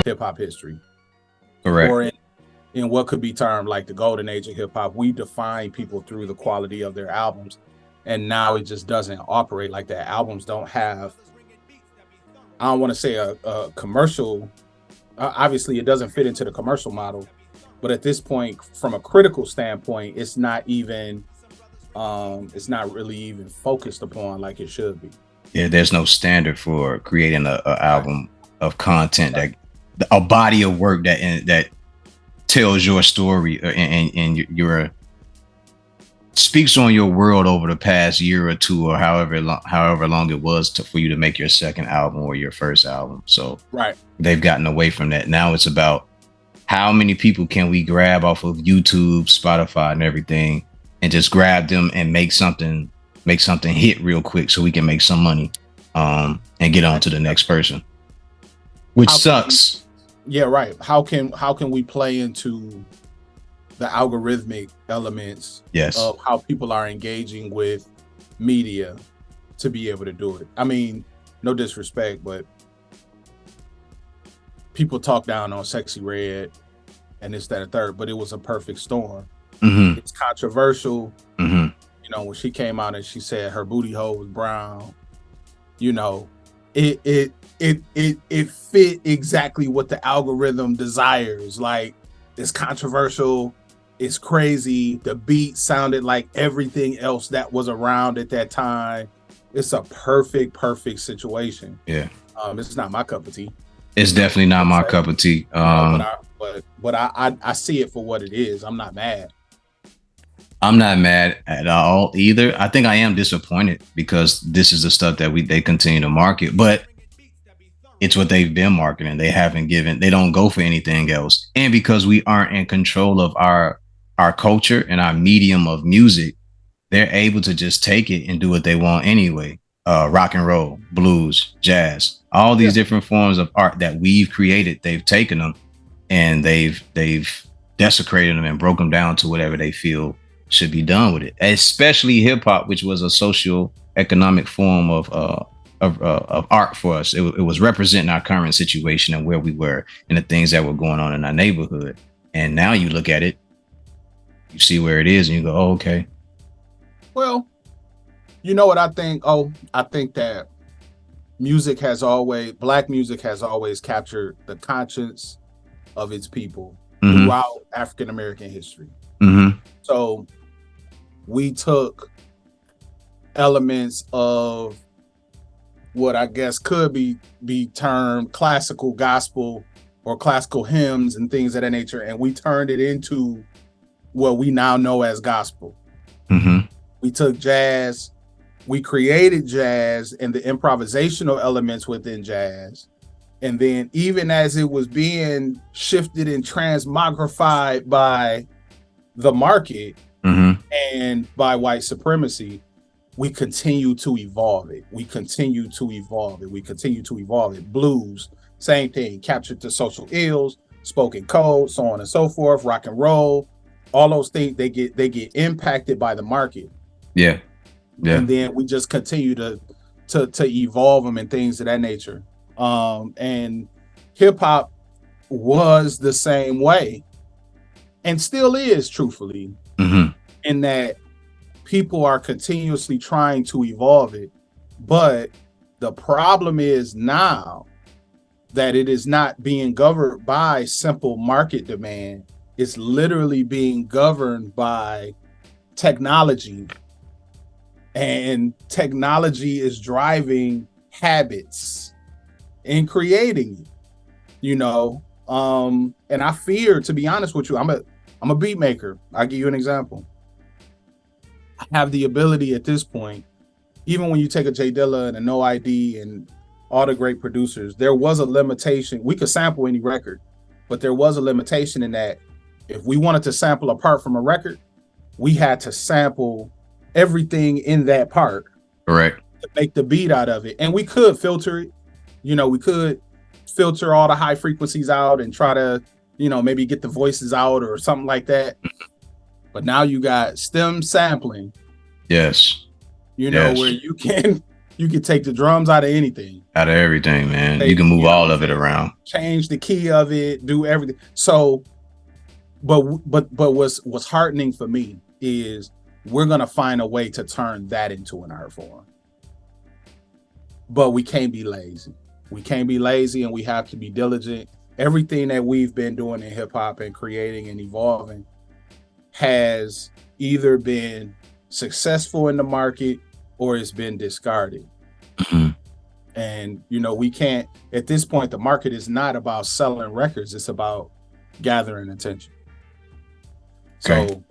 hip hop history, Correct. or in what could be termed like the golden age of hip hop. We define people through the quality of their albums, and now it just doesn't operate like that. Albums don't have, I don't want to say a commercial. Obviously, it doesn't fit into the commercial model, but at this point, from a critical standpoint, it's not even, it's not really even focused upon like it should be. Yeah, there's no standard for creating a Right. album of content, that a body of work that tells your story, and your speaks on your world over the past year or two, or however long it was for you to make your second album or your first album. So Right. they've gotten away from that. Now it's about how many people can we grab off of YouTube, Spotify, and everything, and just grab them and make something hit real quick so we can make some money, and get on to the next person, which sucks. Yeah, right. How can we play into the algorithmic elements Yes. of how people are engaging with media to be able to do it? I mean, no disrespect, but people talk down on Sexy Red and this, that, and third, but it was a perfect storm. Mm-hmm. It's controversial. Mm-hmm. You know, when she came out and she said her booty hole was brown, you know, it fit exactly what the algorithm desires. Like, it's controversial, it's crazy. The beat sounded like everything else that was around at that time. It's a perfect situation. Yeah. It's not my cup of tea. It's definitely not my cup of tea. But I see it for what it is. I'm not mad. I'm not mad at all either. I think I am disappointed because this is the stuff that they continue to market, but it's what they've been marketing. They don't go for anything else. And because we aren't in control of our culture and our medium of music, they're able to just take it and do what they want anyway. Rock and roll, blues, jazz, all these different forms of art that we've created, they've taken them and they've desecrated them and broke them down to whatever they feel should be done with it. Especially hip hop, which was a social economic form of art for us. It was representing our current situation and where we were and the things that were going on in our neighborhood. And now you look at it, you see where it is, and you go, "Oh, okay." Well, you know what I think? I think that black music has always captured the conscience of its people throughout African American history. Mm-hmm. So we took elements of what I guess could be termed classical gospel or classical hymns and things of that nature, and we turned it into what we now know as gospel. Mm-hmm. We took jazz, we created jazz and the improvisational elements within jazz. And then even as it was being shifted and transmogrified by the market and by white supremacy, we continue to evolve it. Blues, same thing, captured the social ills, spoken code, so on and so forth, rock and roll, all those things, they get impacted by the market. Yeah. And then we just continue to evolve them and things of that nature. And hip hop was the same way and still is, truthfully, in that people are continuously trying to evolve it. But the problem is now that it is not being governed by simple market demand. It's literally being governed by technology. And technology is driving habits and creating it, you know. And I fear, to be honest with you, I'm a beat maker. I'll give you an example. I have the ability at this point, even when you take a J Dilla and a No ID and all the great producers, there was a limitation. We could sample any record, but there was a limitation in that if we wanted to sample a part from a record, we had to sample everything in that part, correct, to make the beat out of it. And we could filter it, you know, we could filter all the high frequencies out and try to, you know, maybe get the voices out or something like that. But now you got stem sampling. Yes. You know, where you can You could take the drums out of anything. Out of everything, man. You can move all of it around. Change the key of it, do everything. So, but what's heartening for me is we're gonna find a way to turn that into an art form. But we can't be lazy. We can't be lazy, and we have to be diligent. Everything that we've been doing in hip hop and creating and evolving has either been successful in the market or it's been discarded. Mhm. And we can't, at this point, the market is not about selling records, it's about gathering attention. Okay. So